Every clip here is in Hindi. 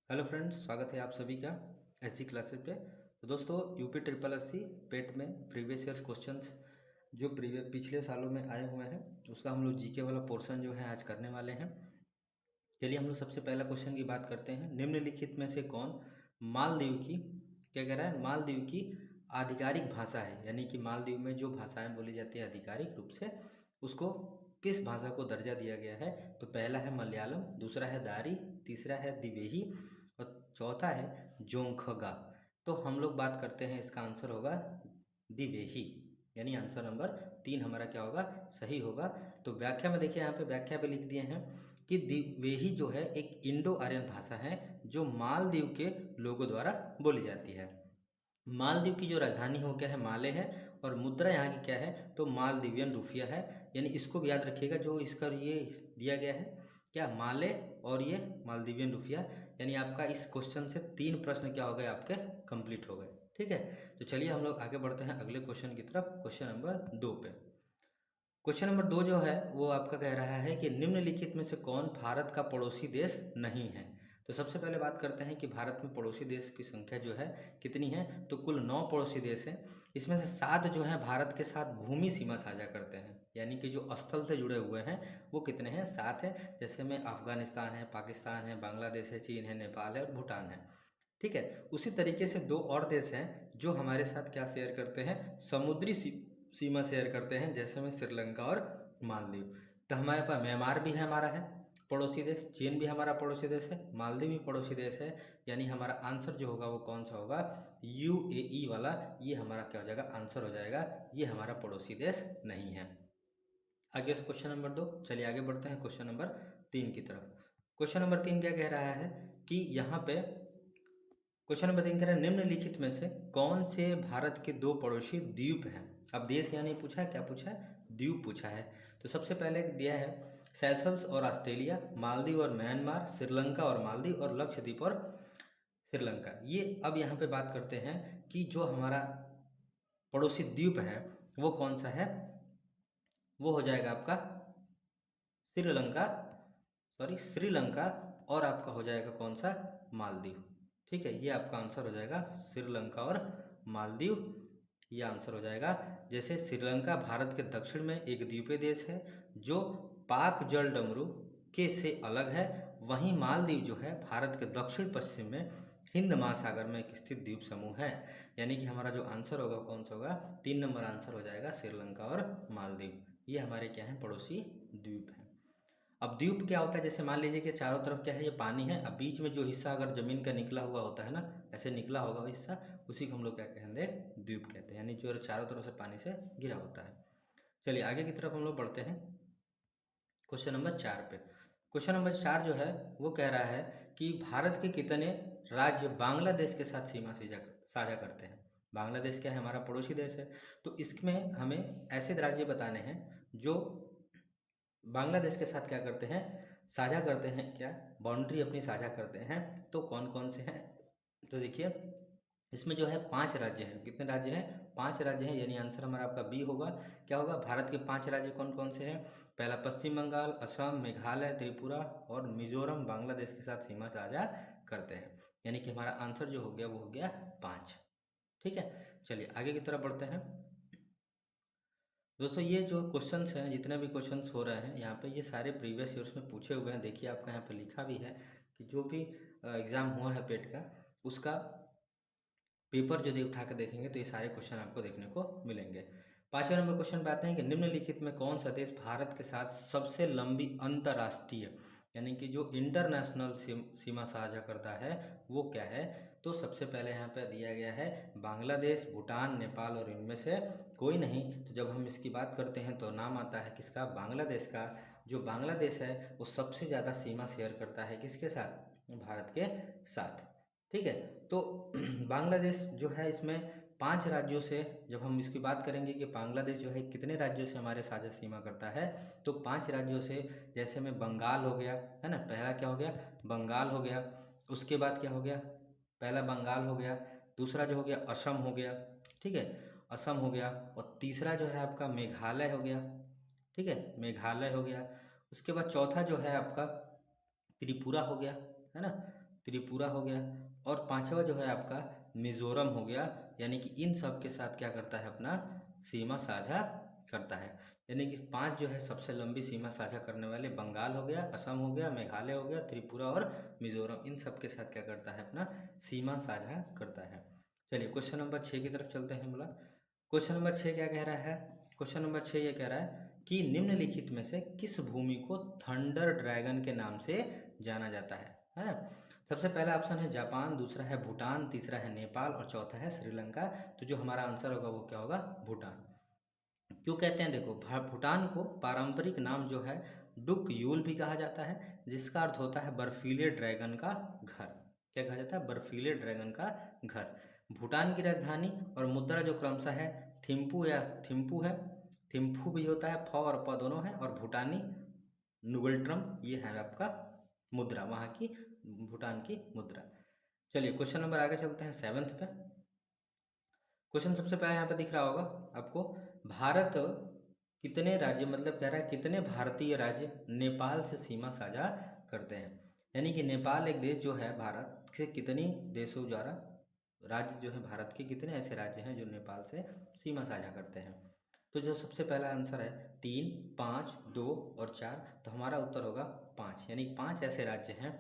हेलो फ्रेंड्स, स्वागत है आप सभी का एसजी क्लासेस पे। तो दोस्तों, यूपी ट्रिपल एससी पेट में प्रीवियस ईयर्स क्वेश्चंस जो पिछले सालों में आए हुए हैं उसका हम लोग जीके वाला पोर्शन जो है आज करने वाले हैं। चलिए हम लोग सबसे पहला क्वेश्चन की बात करते हैं। निम्नलिखित में से कौन मालदीव की, क्या कह रहा है, मालदीव की आधिकारिक भाषा है, यानी कि मालदीव में जो भाषाएं बोली जाती है आधिकारिक रूप से उसको किस भाषा को दर्जा दिया गया है। तो पहला है मलयालम, दूसरा है दारी, तीसरा है दिवेही और चौथा है जोंखगा। तो हम लोग बात करते हैं, इसका आंसर होगा दिवेही, यानी आंसर नंबर 3 हमारा क्या होगा, सही होगा। तो व्याख्या में देखिए, यहाँ पे व्याख्या पे लिख दिए हैं कि दिवेही जो है एक इंडो आर्यन भाषा है जो मालदीव के लोगों द्वारा बोली जाती है। मालदीव की जो राजधानी है वो क्या है, माले है, और मुद्रा यहाँ की क्या है, तो मालदीवियन रुपया है। यानी इसको भी याद रखिएगा, जो इसका ये दिया गया है क्या, माले और ये मालदीवियन रुपया। यानी आपका इस क्वेश्चन से 3 प्रश्न क्या हो गए, आपके कंप्लीट हो गए। ठीक है, तो चलिए हम लोग आगे बढ़ते हैं अगले क्वेश्चन की तरफ, क्वेश्चन नंबर 2 पे। क्वेश्चन नंबर 2 जो है वो आपका कह रहा है कि निम्नलिखित में से कौन भारत का पड़ोसी देश नहीं है। तो सबसे पहले बात करते हैं कि भारत में पड़ोसी देश की संख्या जो है कितनी है। तो कुल 9 पड़ोसी देश हैं। इसमें से 7 जो हैं भारत के साथ भूमि सीमा साझा करते हैं, यानी कि जो स्थल से जुड़े हुए हैं वो कितने हैं, 7 हैं। जैसे में अफगानिस्तान है, पाकिस्तान है, बांग्लादेश है, चीन है, नेपाल है और भूटान है। ठीक है, उसी तरीके से 2 और देश हैं जो हमारे साथ क्या शेयर करते हैं, समुद्री सीमा शेयर करते हैं, जैसे में श्रीलंका और मालदीव। तो हमारे पास म्यांमार भी है, हमारा है पड़ोसी देश, चीन भी हमारा पड़ोसी देश है, मालदीव भी पड़ोसी देश है। यानी हमारा आंसर जो होगा वो कौन सा होगा, यूएई वाला, ये हमारा क्या हो जाएगा, आंसर हो जाएगा। ये हमारा पड़ोसी देश नहीं है। आगे क्वेश्चन नंबर 2, चलिए आगे बढ़ते हैं क्वेश्चन नंबर 3 की तरफ। क्वेश्चन नंबर 3 क्या कह रहा है कि यहाँ पे क्वेश्चन नंबर 3 कह रहा है निम्नलिखित में से कौन से भारत के 2 पड़ोसी द्वीप हैं। अब देश यानी पूछा है, क्या पूछा है, द्वीप पूछा है। तो सबसे पहले दिया है सेशल्स और ऑस्ट्रेलिया, मालदीव और म्यांमार, श्रीलंका और मालदीव और लक्षद्वीप और श्रीलंका। ये अब यहाँ पे बात करते हैं कि जो हमारा पड़ोसी द्वीप है वो कौन सा है। वो हो जाएगा आपका श्रीलंका, सॉरी श्रीलंका, और आपका हो जाएगा कौन सा, मालदीव। ठीक है, ये आपका आंसर हो जाएगा श्रीलंका और मालदीव, ये आंसर हो जाएगा। जैसे श्रीलंका भारत के दक्षिण में एक द्वीपीय देश है जो पाक जल डमरू के से अलग है, वहीं मालदीव जो है भारत के दक्षिण पश्चिम में हिंद महासागर में एक स्थित द्वीप समूह है। यानी कि हमारा जो आंसर होगा कौन सा होगा, 3 नंबर आंसर हो जाएगा श्रीलंका और मालदीव। ये हमारे क्या हैं, पड़ोसी द्वीप हैं। अब द्वीप क्या होता है, जैसे मान लीजिए कि चारों तरफ क्या है, ये पानी है, अब बीच में जो हिस्सा अगर जमीन का निकला हुआ होता है ना, ऐसे निकला होगा वो हिस्सा, उसी को हम लोग क्या कहेंगे, द्वीप कहते हैं, यानी जो चारों तरफ से पानी से घिरा होता है। चलिए आगे की तरफ हम लोग बढ़ते हैं क्वेश्चन नंबर 4 पे। क्वेश्चन नंबर 4 जो है वो कह रहा है कि भारत के कितने राज्य बांग्लादेश के साथ सीमा साझा करते हैं। बांग्लादेश क्या है, हमारा पड़ोसी देश है। तो इसमें हमें ऐसे राज्य बताने हैं जो बांग्लादेश के साथ क्या करते हैं, साझा करते हैं, क्या बाउंड्री अपनी साझा करते हैं। तो कौन कौन से हैं, तो देखिए इसमें जो है 5 राज्य हैं। कितने राज्य हैं, 5 राज्य हैं, यानी आंसर हमारा आपका बी होगा। क्या होगा, भारत के 5 राज्य कौन कौन से हैं। पहला पश्चिम बंगाल, असम, मेघालय, त्रिपुरा और मिजोरम बांग्लादेश के साथ सीमा साझा करते हैं। यानी कि हमारा आंसर जो हो गया वो हो गया 5। ठीक है, चलिए आगे की तरफ बढ़ते हैं। दोस्तों, ये जो क्वेश्चंस हैं, जितने भी क्वेश्चंस हो रहे हैं यहाँ पे, ये सारे प्रीवियस ईयर्स में पूछे हुए हैं। देखिए आपका यहाँ पे लिखा भी है कि जो भी एग्ज़ाम हुआ है पेट का, उसका पेपर यदि उठा कर देखेंगे तो ये सारे क्वेश्चन आपको देखने को मिलेंगे। 5वें नंबर क्वेश्चन पे आते हैं कि निम्नलिखित में कौन सा देश भारत के साथ सबसे लंबी अंतर्राष्ट्रीय, यानी कि जो इंटरनेशनल सीमा साझा करता है वो क्या है। तो सबसे पहले यहाँ पे दिया गया है बांग्लादेश, भूटान, नेपाल और इनमें से कोई नहीं। तो जब हम इसकी बात करते हैं तो नाम आता है किसका, बांग्लादेश का। जो बांग्लादेश है वो सबसे ज़्यादा सीमा शेयर करता है किसके साथ, भारत के साथ। ठीक है, तो बांग्लादेश जो है इसमें 5 राज्यों से, जब हम इसकी बात करेंगे कि बांग्लादेश जो है कितने राज्यों से हमारे साझा सीमा करता है, तो 5 राज्यों से। जैसे में बंगाल हो गया, है ना, पहला क्या हो गया, बंगाल हो गया। उसके बाद क्या हो गया, पहला बंगाल हो गया, दूसरा जो हो गया असम हो गया। ठीक है, असम हो गया, और तीसरा जो है आपका मेघालय हो गया। ठीक है, मेघालय हो गया। उसके बाद चौथा जो है आपका त्रिपुरा हो गया, है ना। त्रिपुरा हो गया, और पांचवा जो है आपका मिजोरम हो गया। यानी कि इन सब के साथ क्या करता है, अपना सीमा साझा करता है। यानी कि 5 जो है सबसे लंबी सीमा साझा करने वाले बंगाल हो गया, असम हो गया, मेघालय हो गया, त्रिपुरा और मिजोरम, इन सब के साथ क्या करता है, अपना सीमा साझा करता है। चलिए क्वेश्चन नंबर 6 की तरफ चलते हैं। बोला क्वेश्चन नंबर 6 क्या कह रहा है, क्वेश्चन नंबर 6 ये कह रहा है कि निम्नलिखित में से किस भूमि को थंडर ड्रैगन के नाम से जाना जाता है ना। सबसे पहला ऑप्शन है जापान, दूसरा है भूटान, तीसरा है नेपाल और चौथा है श्रीलंका। तो जो हमारा आंसर होगा वो क्या होगा, भूटान। क्यों कहते हैं, देखो भूटान को पारंपरिक नाम जो है डुक यूल भी कहा जाता है, जिसका अर्थ होता है बर्फीले ड्रैगन का घर। क्या कहा जाता है, बर्फीले ड्रैगन का घर। भूटान की राजधानी और मुद्रा जो क्रमशः है थिम्पू या थिम्पू है, थिम्फू भी होता है, फ और प दोनों है, और भूटानी नुगल्ट्रम ये है आपका मुद्रा, वहाँ की भूटान की मुद्रा। चलिए क्वेश्चन नंबर आगे चलते हैं 7th पे। क्वेश्चन सबसे पहले यहाँ पे दिख रहा होगा आपको, भारत कितने राज्य, मतलब कह रहा है कितने भारतीय राज्य नेपाल से सीमा साझा करते हैं। यानी कि नेपाल एक देश जो है, भारत से कितनी देशों द्वारा राज्य जो है, भारत के कितने ऐसे राज्य हैं जो नेपाल से सीमा साझा करते हैं। तो जो सबसे पहला आंसर है 3, 5, 2 और 4, तो हमारा उत्तर होगा 5। यानी 5 ऐसे राज्य हैं,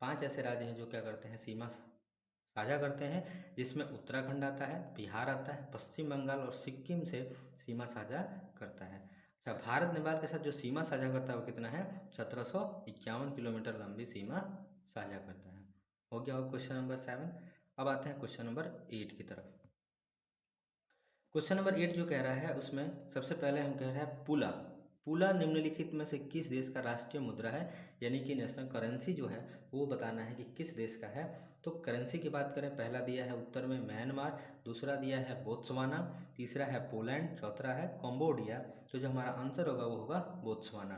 5 ऐसे राज्य हैं जो क्या करते हैं, सीमा साझा करते हैं, जिसमें उत्तराखंड आता है, बिहार आता है, पश्चिम बंगाल और सिक्किम से सीमा साझा करता है। अच्छा, भारत नेपाल के साथ जो सीमा साझा करता है वो कितना है, 1751 किलोमीटर लंबी सीमा साझा करता है। हो गया हो क्वेश्चन नंबर 7। अब आते हैं क्वेश्चन नंबर 8 की तरफ। क्वेश्चन नंबर 8 जो कह रहा है उसमें सबसे पहले हम कह रहे हैं पुला। पुला निम्नलिखित में से किस देश का राष्ट्रीय मुद्रा है, यानी कि नेशनल करेंसी जो है वो बताना है कि किस देश का है। तो करेंसी की बात करें, पहला दिया है उत्तर में म्यांमार, दूसरा दिया है बोत्सवाना, तीसरा है पोलैंड, चौथा है कंबोडिया। तो जो हमारा आंसर होगा वो होगा बोत्सवाना।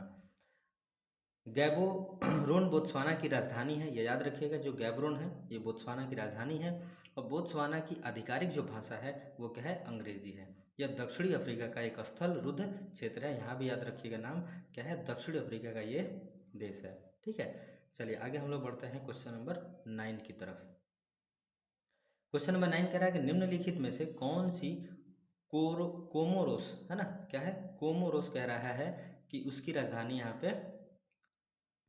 गैबोरोन बोत्सवाना की राजधानी है, ये याद रखिएगा, जो गैबरोन है ये बोत्सवाना की राजधानी है। और बोत्सवाना की आधिकारिक जो भाषा है वो क्या है, अंग्रेजी है। यह दक्षिणी अफ्रीका का एक स्थल रुद्ध क्षेत्र है, यहाँ भी याद रखिएगा नाम क्या है, दक्षिण अफ्रीका का ये देश है। ठीक है, चलिए आगे हम लोग बढ़ते हैं क्वेश्चन नंबर 9 की तरफ। क्वेश्चन नंबर 9 कह रहा है कि निम्नलिखित में से कौन सी कोमोरोस है ना, क्या है, कोमोरोस कह रहा है कि उसकी राजधानी यहाँ पे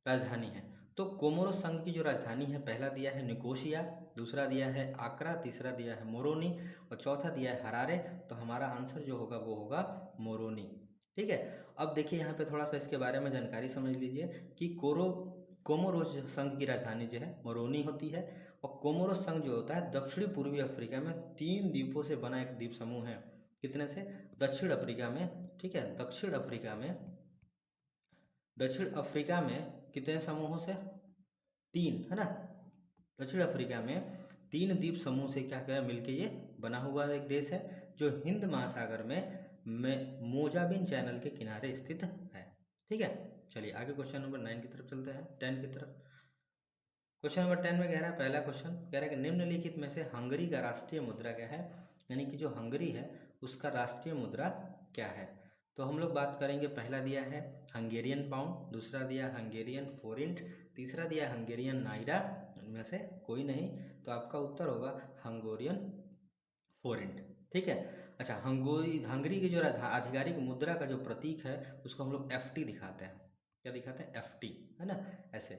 राजधानी है। तो कोमोरोस संघ की जो राजधानी है, पहला दिया है निकोशिया, दूसरा दिया है आक्रा, तीसरा दिया है मोरोनी और चौथा दिया है हरारे। तो हमारा आंसर जो होगा वो होगा मोरोनी। ठीक है, अब देखिए यहाँ पे थोड़ा सा इसके बारे में जानकारी समझ लीजिए कि कोमोरोस संघ की राजधानी जो है मोरोनी होती है। और कोमोरोस संघ जो होता है दक्षिणी पूर्वी अफ्रीका में 3 द्वीपों से बना एक द्वीप समूह है। कितने से, दक्षिण अफ्रीका में, ठीक है, दक्षिण अफ्रीका में कितने समूहों से, 3 है ना। दक्षिण अफ्रीका में 3 द्वीप समूह से क्या क्या मिलके ये बना हुआ एक देश है, जो हिंद महासागर में मोजाबिन चैनल के किनारे स्थित है। ठीक है, चलिए आगे क्वेश्चन नंबर 9 की तरफ चलते हैं, 10 की तरफ। क्वेश्चन नंबर 10 में कह रहा है, पहला क्वेश्चन कह रहा है कि निम्नलिखित में से हंगरी का राष्ट्रीय मुद्रा क्या है, यानी कि जो हंगरी है उसका राष्ट्रीय मुद्रा क्या है। तो हम लोग बात करेंगे, पहला दिया है हंगेरियन पाउंड, दूसरा दिया हंगेरियन फोरिंट, तीसरा दिया हंगेरियन नाइरा, इनमें से कोई नहीं। तो आपका उत्तर होगा हंगोरियन फोरिंट। ठीक है, अच्छा, हंगरी की जो आधिकारिक मुद्रा का जो प्रतीक है उसको हम लोग FT दिखाते हैं। क्या दिखाते हैं, FT, है ना, ऐसे।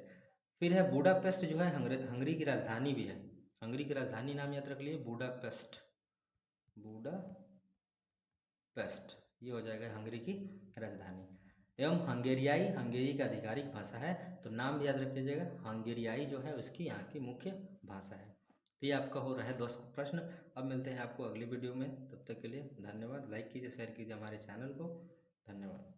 फिर है बुडापेस्ट, जो है हंगरी की राजधानी भी है। हंगरी की राजधानी नाम याद रख लिए, बुडापेस्ट, बुडापेस्ट ये हो जाएगा हंगरी की राजधानी। एवं हंगेरियाई हंगेरी का आधिकारिक भाषा है, तो नाम भी याद रख लीजिएगा, हंगेरियाई जो है उसकी यहाँ की मुख्य भाषा है। तो ये आपका हो रहा है 10 प्रश्न। अब मिलते हैं आपको अगली वीडियो में, तब तक के लिए धन्यवाद। लाइक कीजिए, शेयर कीजिए हमारे चैनल को। धन्यवाद।